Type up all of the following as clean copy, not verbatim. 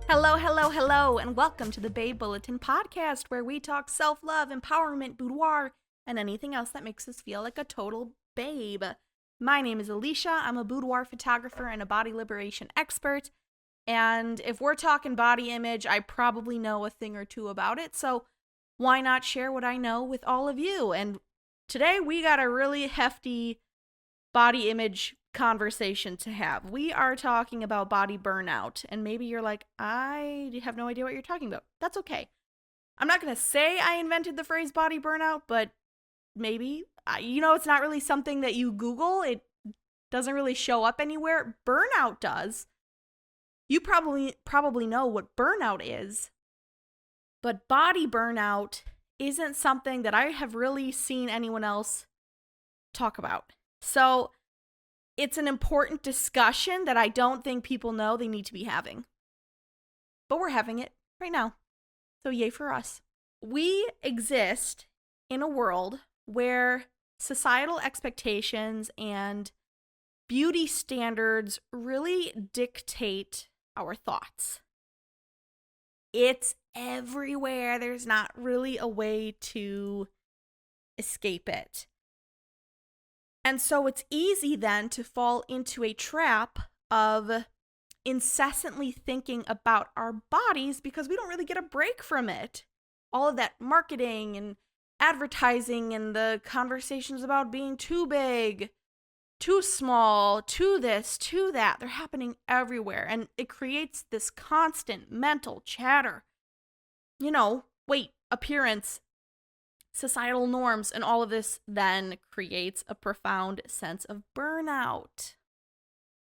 Hello, hello, hello, and welcome to the Babe Bulletin Podcast, where we talk self-love, empowerment, boudoir, and anything else that makes us feel like a total babe. My name is Alicia. I'm a boudoir photographer and a body liberation expert, and if we're talking body image, I probably know a thing or two about it, so why not share what I know with all of you? And today we got a really hefty body image conversation to have. We are talking about body burnout, and maybe you're like, I have no idea what you're talking about. That's okay. I'm not going to say I invented the phrase body burnout, but maybe. It's not really something that you Google. It doesn't really show up anywhere. Burnout does. You probably know what burnout is, but body burnout isn't something that I have really seen anyone else talk about. So it's an important discussion that I don't think people know they need to be having. But we're having it right now. So yay for us. We exist in a world where societal expectations and beauty standards really dictate our thoughts. It's everywhere. There's not really a way to escape it. And so it's easy then to fall into a trap of incessantly thinking about our bodies because we don't really get a break from it. All of that marketing and advertising and the conversations about being too big, too small, too this, too that, they're happening everywhere. And it creates this constant mental chatter. Weight, appearance, societal norms, and all of this then creates a profound sense of burnout.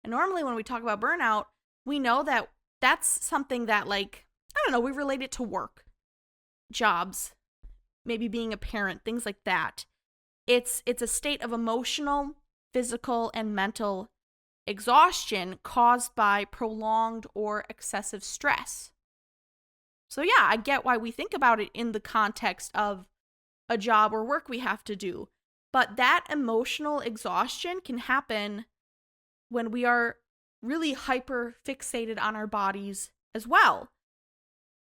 And normally when we talk about burnout, we know that that's something that, we relate it to work, jobs, maybe being a parent, things like that. It's a state of emotional, physical, and mental exhaustion caused by prolonged or excessive stress. So yeah, I get why we think about it in the context of a job or work we have to do. But that emotional exhaustion can happen when we are really hyper fixated on our bodies as well.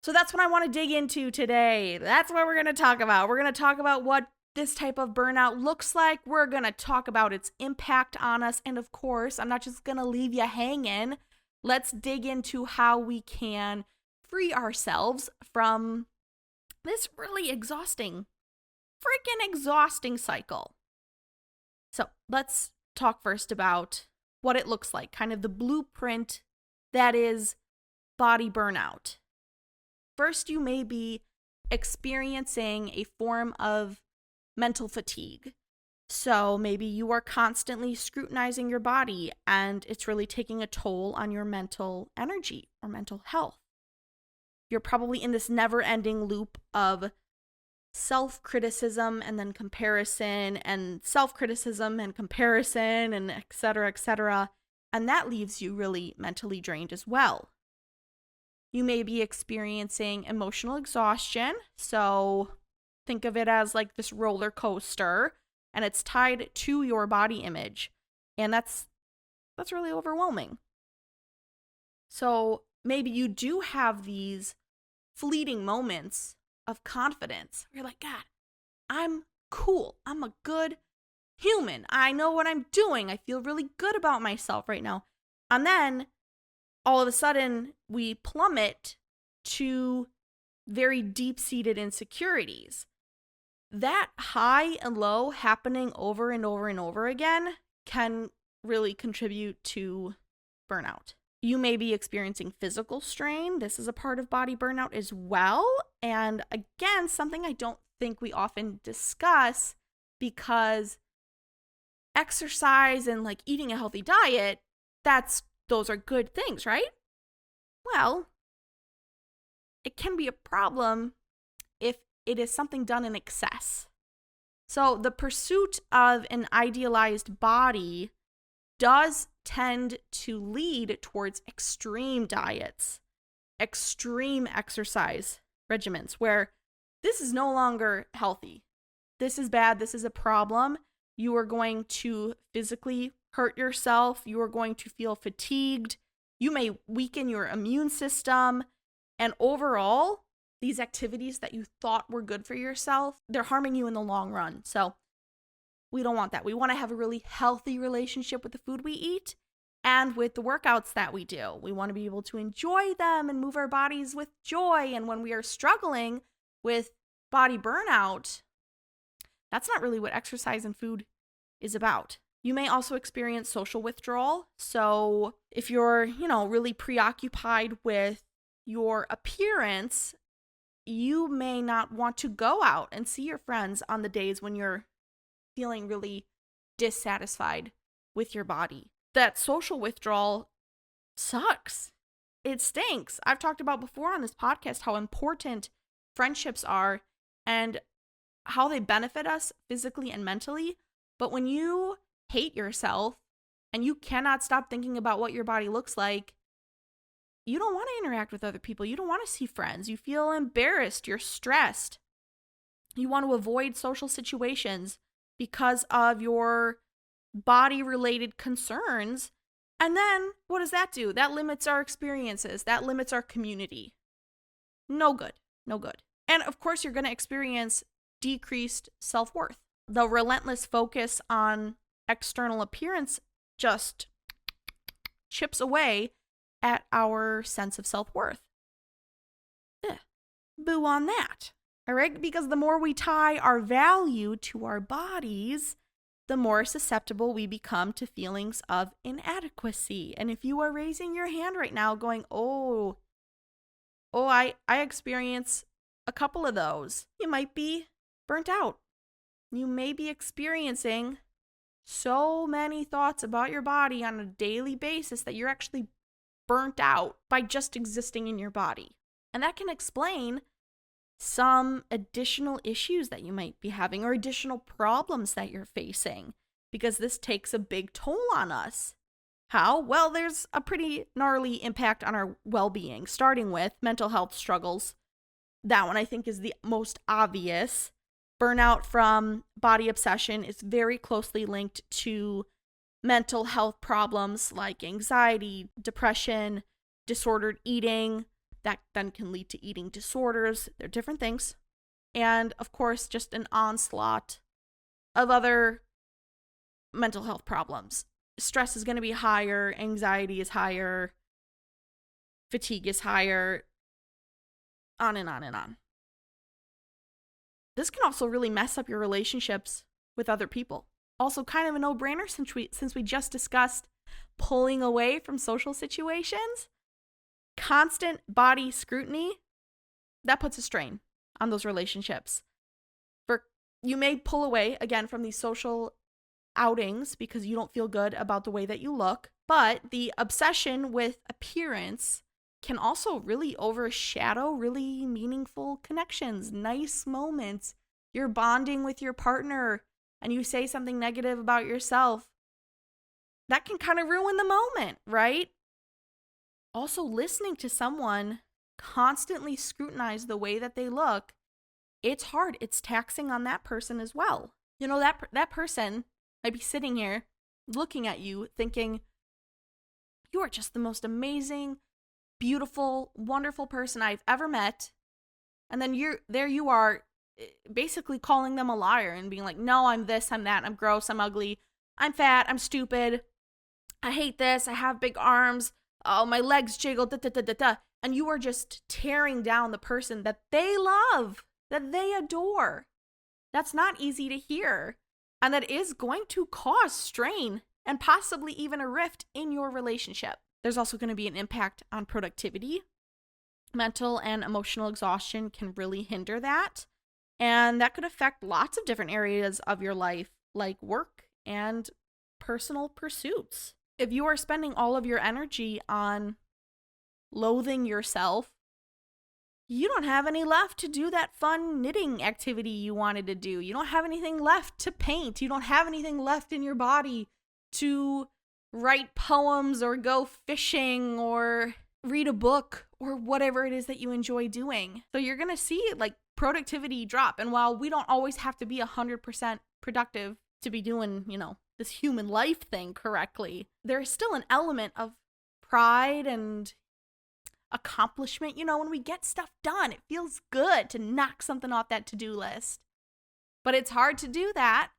So that's what I want to dig into today. That's what we're going to talk about. We're going to talk about what this type of burnout looks like. We're going to talk about its impact on us. And of course, I'm not just going to leave you hanging. Let's dig into how we can free ourselves from this really exhausting cycle. So let's talk first about what it looks like, kind of the blueprint that is body burnout. First, you may be experiencing a form of mental fatigue. So maybe you are constantly scrutinizing your body and it's really taking a toll on your mental energy or mental health. You're probably in this never-ending loop of self-criticism and then comparison and self-criticism and comparison and et cetera, and that leaves you really mentally drained as well. You may be experiencing emotional exhaustion, so think of it as like this roller coaster, and it's tied to your body image, and that's really overwhelming. So maybe you do have these fleeting moments of confidence. You're like, God, I'm cool. I'm a good human. I know what I'm doing. I feel really good about myself right now. And then all of a sudden we plummet to very deep-seated insecurities. That high and low happening over and over and over again can really contribute to burnout. You may be experiencing physical strain. This is a part of body burnout as well. And again, something I don't think we often discuss because exercise and eating a healthy diet, those are good things, right? Well, it can be a problem if it is something done in excess. So the pursuit of an idealized body does tend to lead towards extreme diets, extreme exercise regimens, where this is no longer healthy. This is bad. This is a problem. You are going to physically hurt yourself. You are going to feel fatigued. You may weaken your immune system. And overall, these activities that you thought were good for yourself, they're harming you in the long run. So we don't want that. We want to have a really healthy relationship with the food we eat and with the workouts that we do. We want to be able to enjoy them and move our bodies with joy. And when we are struggling with body burnout, that's not really what exercise and food is about. You may also experience social withdrawal. So if you're, really preoccupied with your appearance, you may not want to go out and see your friends on the days when you're feeling really dissatisfied with your body. That social withdrawal sucks. It stinks. I've talked about before on this podcast how important friendships are and how they benefit us physically and mentally. But when you hate yourself and you cannot stop thinking about what your body looks like, you don't want to interact with other people. You don't want to see friends. You feel embarrassed. You're stressed. You want to avoid social situations because of your body-related concerns. And then what does that do? That limits our experiences. That limits our community. No good. No good. And of course, you're going to experience decreased self-worth. The relentless focus on external appearance just chips away at our sense of self-worth. Boo on that. All right? Because the more we tie our value to our bodies, the more susceptible we become to feelings of inadequacy. And if you are raising your hand right now going, I experience a couple of those, you might be burnt out. You may be experiencing so many thoughts about your body on a daily basis that you're actually burnt out by just existing in your body. And that can explain some additional issues that you might be having or additional problems that you're facing, because this takes a big toll on us. How? Well, there's a pretty gnarly impact on our well-being, starting with mental health struggles. That one I think is the most obvious. Burnout from body obsession is very closely linked to mental health problems like anxiety, depression, disordered eating. That then can lead to eating disorders. They're different things. And of course, just an onslaught of other mental health problems. Stress is going to be higher, anxiety is higher, fatigue is higher, on and on and on. This can also really mess up your relationships with other people. Also kind of a no-brainer since we just discussed pulling away from social situations. Constant body scrutiny, that puts a strain on those relationships. You may pull away, again, from these social outings because you don't feel good about the way that you look, but the obsession with appearance can also really overshadow really meaningful connections, nice moments. You're bonding with your partner and you say something negative about yourself. That can kind of ruin the moment, right? Also, listening to someone constantly scrutinize the way that they look, it's hard. It's taxing on that person as well. That person might be sitting here looking at you thinking, you are just the most amazing, beautiful, wonderful person I've ever met. And then you are basically calling them a liar and being like, no, I'm this, I'm that, I'm gross, I'm ugly, I'm fat, I'm stupid, I hate this, I have big arms, oh, my legs jiggle, and you are just tearing down the person that they love, that they adore. That's not easy to hear, and that is going to cause strain and possibly even a rift in your relationship. There's also going to be an impact on productivity. Mental and emotional exhaustion can really hinder that, and that could affect lots of different areas of your life, like work and personal pursuits. If you are spending all of your energy on loathing yourself, you don't have any left to do that fun knitting activity you wanted to do. You don't have anything left to paint. You don't have anything left in your body to write poems or go fishing or read a book or whatever it is that you enjoy doing. So you're going to see productivity drop. And while we don't always have to be 100% productive to be doing, this human life thing correctly, there is still an element of pride and accomplishment. You know, when we get stuff done, it feels good to knock something off that to-do list. But it's hard to do that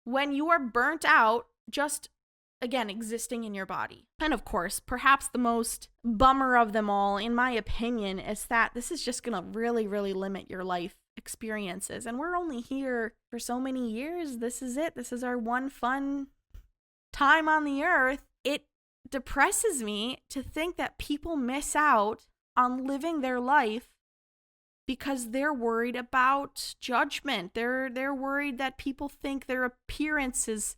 when you are burnt out just, again, existing in your body. And of course, perhaps the most bummer of them all, in my opinion, is that this is just going to really, really limit your life experiences. And we're only here for so many years. This is it. This is our one fun time on the earth. It depresses me to think that people miss out on living their life because they're worried about judgment. They're worried that people think their appearance is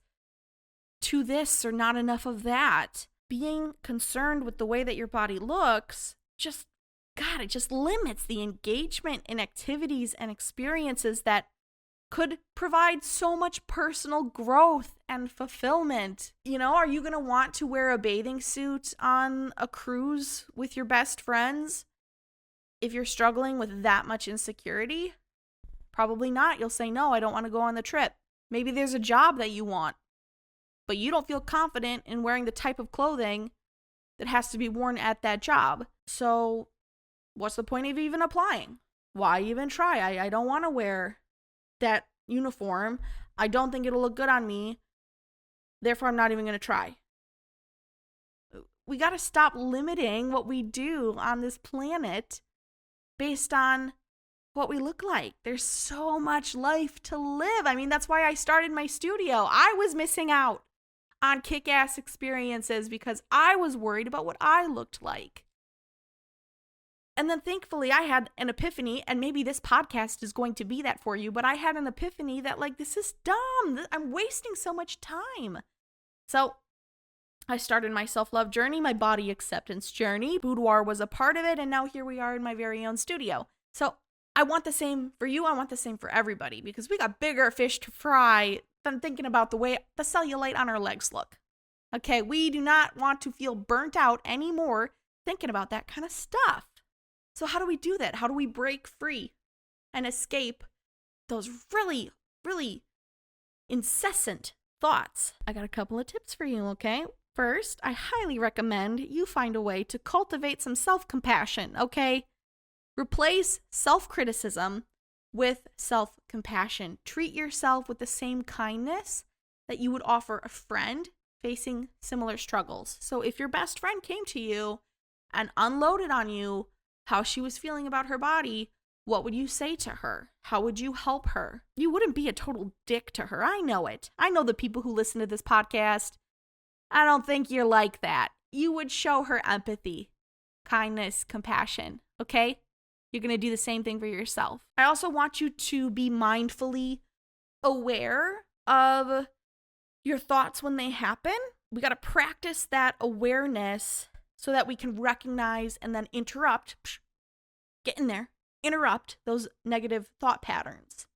too this or not enough of that. Being concerned with the way that your body looks, it just limits the engagement in activities and experiences that could provide so much personal growth and fulfillment. You know, are you going to want to wear a bathing suit on a cruise with your best friends if you're struggling with that much insecurity? Probably not. You'll say, no, I don't want to go on the trip. Maybe there's a job that you want, but you don't feel confident in wearing the type of clothing that has to be worn at that job. So what's the point of even applying? Why even try? I don't want to wear that uniform. I don't think it'll look good on me. Therefore, I'm not even going to try. We got to stop limiting what we do on this planet based on what we look like. There's so much life to live. I mean, that's why I started my studio. I was missing out on kick-ass experiences because I was worried about what I looked like. And then thankfully I had an epiphany, and maybe this podcast is going to be that for you, but I had an epiphany that this is dumb. I'm wasting so much time. So I started my self-love journey, my body acceptance journey. Boudoir was a part of it, and now here we are in my very own studio. So I want the same for you. I want the same for everybody because we got bigger fish to fry than thinking about the way the cellulite on our legs look. Okay, we do not want to feel burnt out anymore thinking about that kind of stuff. So how do we do that? How do we break free and escape those really, really incessant thoughts? I got a couple of tips for you, okay? First, I highly recommend you find a way to cultivate some self-compassion, okay? Replace self-criticism with self-compassion. Treat yourself with the same kindness that you would offer a friend facing similar struggles. So if your best friend came to you and unloaded on you how she was feeling about her body, what would you say to her? How would you help her? You wouldn't be a total dick to her. I know it. I know the people who listen to this podcast. I don't think you're like that. You would show her empathy, kindness, compassion, okay? You're going to do the same thing for yourself. I also want you to be mindfully aware of your thoughts when they happen. We got to practice that awareness so that we can recognize and then interrupt, get in there, interrupt those negative thought patterns.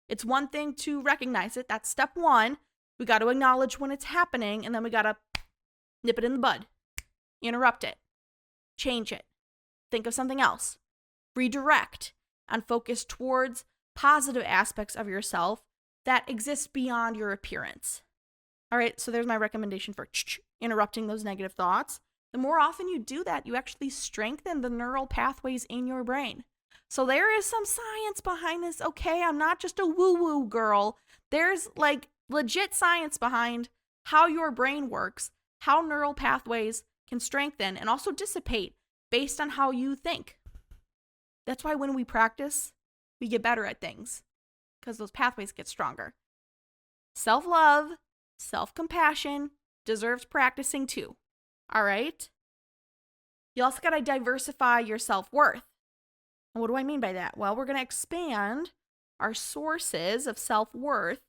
It's one thing to recognize it. That's step one. We got to acknowledge when it's happening, and then we got to nip it in the bud, interrupt it, change it, think of something else, redirect, and focus towards positive aspects of yourself that exist beyond your appearance. All right, so there's my recommendation for interrupting those negative thoughts. The more often you do that, you actually strengthen the neural pathways in your brain. So there is some science behind this, okay? I'm not just a woo-woo girl. There's legit science behind how your brain works, how neural pathways can strengthen and also dissipate based on how you think. That's why when we practice, we get better at things because those pathways get stronger. Self-love, self-compassion deserves practicing too. All right? You also got to diversify your self-worth. And what do I mean by that? Well, we're going to expand our sources of self-worth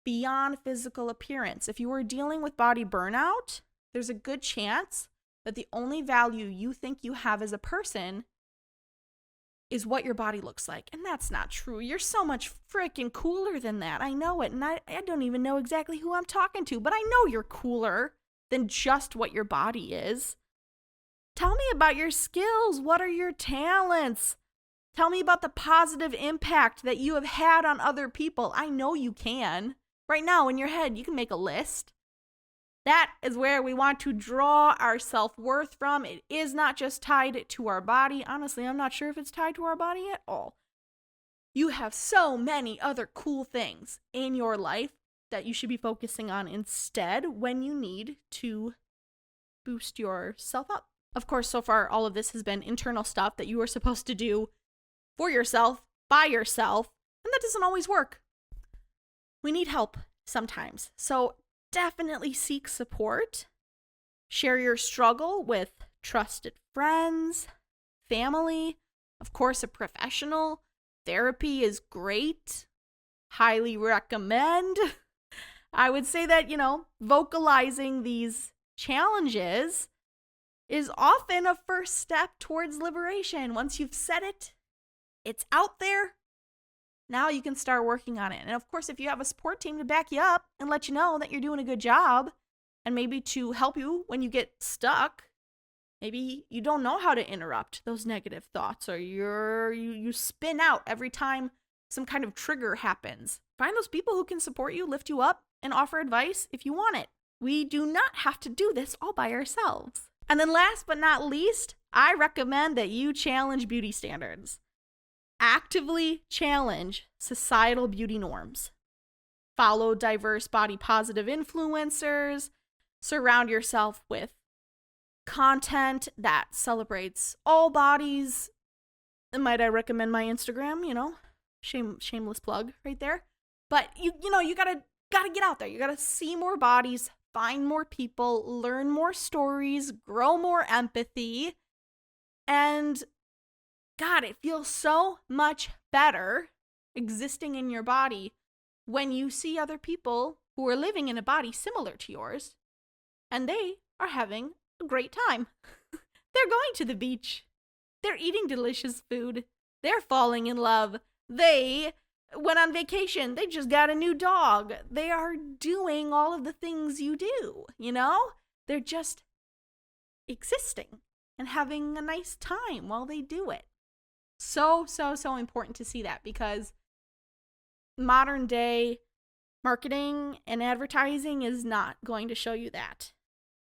beyond physical appearance. If you are dealing with body burnout, there's a good chance that the only value you think you have as a person is what your body looks like. And that's not true. You're so much freaking cooler than that. I know it. And I don't even know exactly who I'm talking to, but I know you're cooler than just what your body is. Tell me about your skills. What are your talents? Tell me about the positive impact that you have had on other people. I know you can. Right now in your head, you can make a list. That is where we want to draw our self-worth from. It is not just tied to our body. Honestly, I'm not sure if it's tied to our body at all. You have so many other cool things in your life that you should be focusing on instead when you need to boost yourself up. Of course, so far, all of this has been internal stuff that you are supposed to do for yourself, by yourself, and that doesn't always work. We need help sometimes. So definitely seek support. Share your struggle with trusted friends, family, of course, a professional. Therapy is great. Highly recommend. I would say that, vocalizing these challenges is often a first step towards liberation. Once you've said it, it's out there. Now you can start working on it. And of course, if you have a support team to back you up and let you know that you're doing a good job, and maybe to help you when you get stuck, maybe you don't know how to interrupt those negative thoughts, or you spin out every time some kind of trigger happens. Find those people who can support you, lift you up, and offer advice if you want it. We do not have to do this all by ourselves. And then last but not least, I recommend that you challenge beauty standards. Actively challenge societal beauty norms. Follow diverse body positive influencers. Surround yourself with content that celebrates all bodies. And might I recommend my Instagram, shameless plug right there. But you gotta get out there. You gotta see more bodies, find more people, learn more stories, grow more empathy. And God, it feels so much better existing in your body when you see other people who are living in a body similar to yours, and they are having a great time. They're going to the beach. They're eating delicious food. They're falling in love. They went on vacation. They just got a new dog. They are doing all of the things you do, They're just existing and having a nice time while they do it. So important to see that, because modern day marketing and advertising is not going to show you that.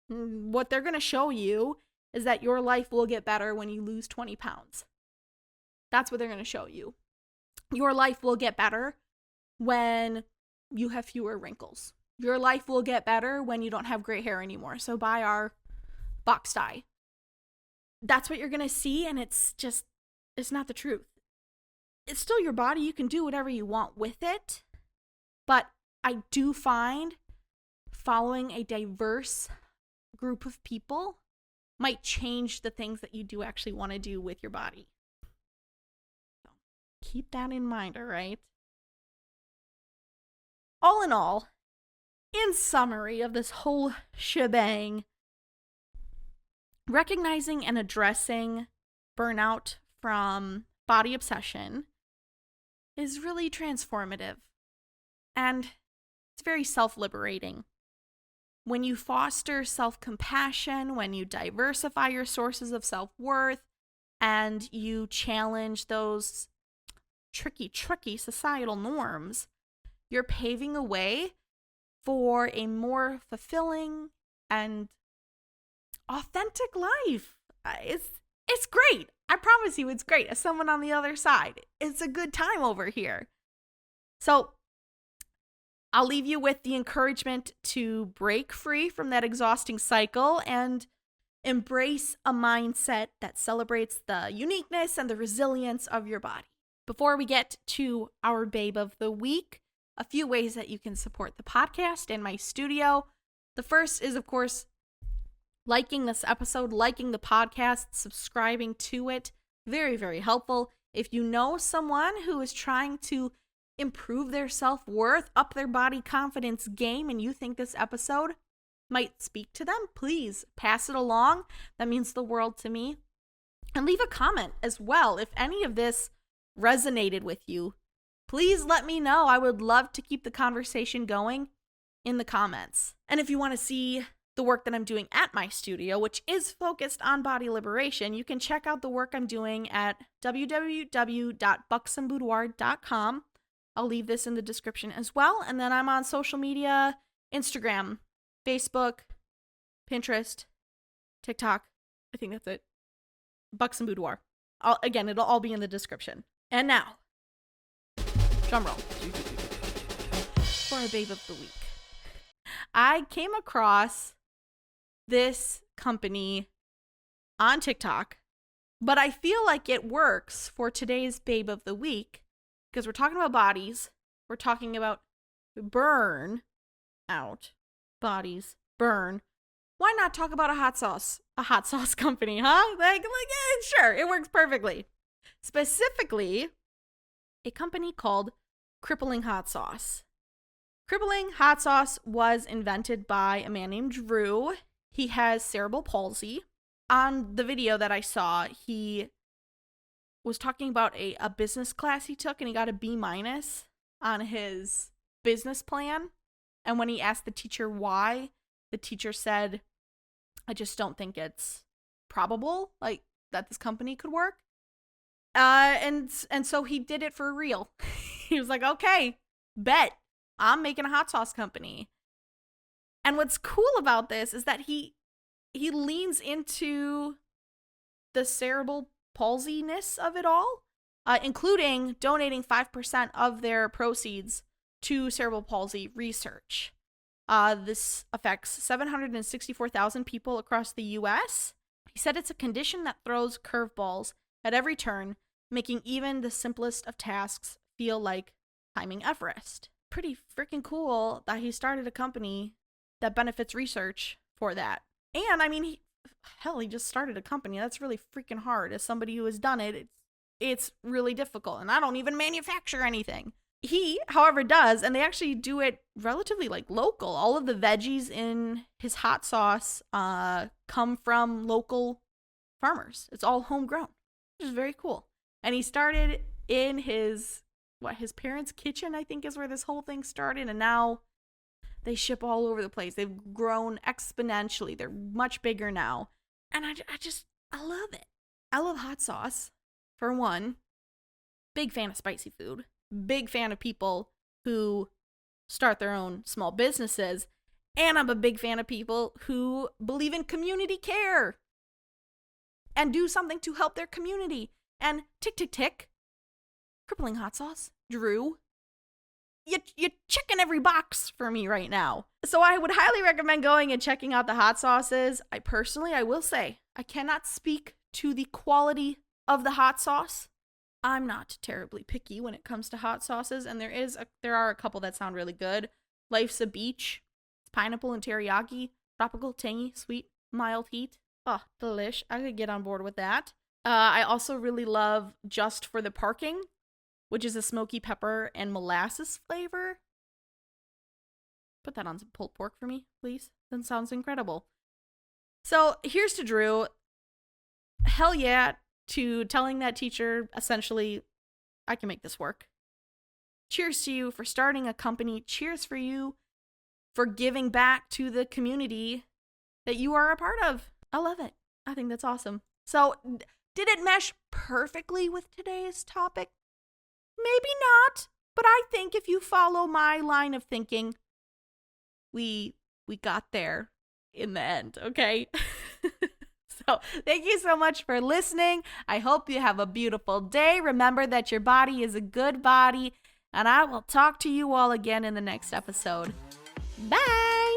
What they're going to show you is that your life will get better when you lose 20 pounds. That's what they're going to show you. Your life will get better when you have fewer wrinkles. Your life will get better when you don't have gray hair anymore. So buy our box dye. That's what you're going to see, and it's not the truth. It's still your body. You can do whatever you want with it. But I do find following a diverse group of people might change the things that you do actually want to do with your body. So keep that in mind, all right? All in all, in summary of this whole shebang, recognizing and addressing burnout from body obsession is really transformative, and it's very self-liberating. When you foster self-compassion, when you diversify your sources of self-worth, and you challenge those tricky societal norms, you're paving a way for a more fulfilling and authentic life. It's great. I promise you it's great. As someone on the other side, it's a good time over here. So I'll leave you with the encouragement to break free from that exhausting cycle and embrace a mindset that celebrates the uniqueness and the resilience of your body. Before we get to our Babe of the Week, a few ways that you can support the podcast and my studio. The first is, of course, liking this episode, liking the podcast, subscribing to it. Very, very helpful. If you know someone who is trying to improve their self-worth, up their body confidence game, and you think this episode might speak to them, please pass it along. That means the world to me. And leave a comment as well. If any of this resonated with you, please let me know. I would love to keep the conversation going in the comments. And if you want to see the work that I'm doing at my studio, which is focused on body liberation, you can check out the work I'm doing at www.buxomboudoir.com. I'll leave this in the description as well. And then I'm on social media, Instagram, Facebook, Pinterest, TikTok. I think that's it. Buxom and Boudoir. Again, it'll all be in the description. And now, drum roll. For our Babe of the Week. I came across this company on TikTok, but I feel like it works for today's Babe of the Week because we're talking about bodies. We're talking about burn out. Bodies, burn. Why not talk about a hot sauce company, huh? Sure, it works perfectly. Specifically, a company called Crippling Hot Sauce. Crippling Hot Sauce was invented by a man named Drew. He has cerebral palsy. On the video that I saw, he was talking about a business class he took, and he got a B- on his business plan. And when he asked the teacher why, the teacher said, I just don't think it's probable, like, that this company could work. And so he did it for real. He was like, okay, bet. I'm making a hot sauce company. And what's cool about this is that he leans into the cerebral palsiness of it all, including donating 5% of their proceeds to cerebral palsy research. This affects 764,000 people across the U.S. He said it's a condition that throws curveballs at every turn, making even the simplest of tasks feel like climbing Everest. Pretty freaking cool that he started a company that benefits research for that. And I mean, he just started a company. That's really freaking hard. As somebody who has done it, it's really difficult. And I don't even manufacture anything. He, however, does, and they actually do it relatively like local. All of the veggies in his hot sauce come from local farmers. It's all homegrown, which is very cool. And he started in his parents' kitchen, I think is where this whole thing started. And now they ship all over the place. They've grown exponentially. They're much bigger now. And I love it. I love hot sauce, for one. Big fan of spicy food. Big fan of people who start their own small businesses. And I'm a big fan of people who believe in community care and do something to help their community. And tick, tick, tick. Crippling Hot Sauce. Drew. You're checking every box for me right now. So I would highly recommend going and checking out the hot sauces. I will say, I cannot speak to the quality of the hot sauce. I'm not terribly picky when it comes to hot sauces, and there are a couple that sound really good. Life's a Beach. It's pineapple and teriyaki. Tropical, tangy, sweet, mild heat. Oh, delish. I could get on board with that. I also really love Just for the Parking, which is a smoky pepper and molasses flavor. Put that on some pulled pork for me, please. That sounds incredible. So here's to Drew. Hell yeah to telling that teacher, essentially, I can make this work. Cheers to you for starting a company. Cheers for you for giving back to the community that you are a part of. I love it. I think that's awesome. So did it mesh perfectly with today's topic? Maybe not, but I think if you follow my line of thinking, we got there in the end, okay? So thank you so much for listening. I hope you have a beautiful day. Remember that your body is a good body, and I will talk to you all again in the next episode. Bye!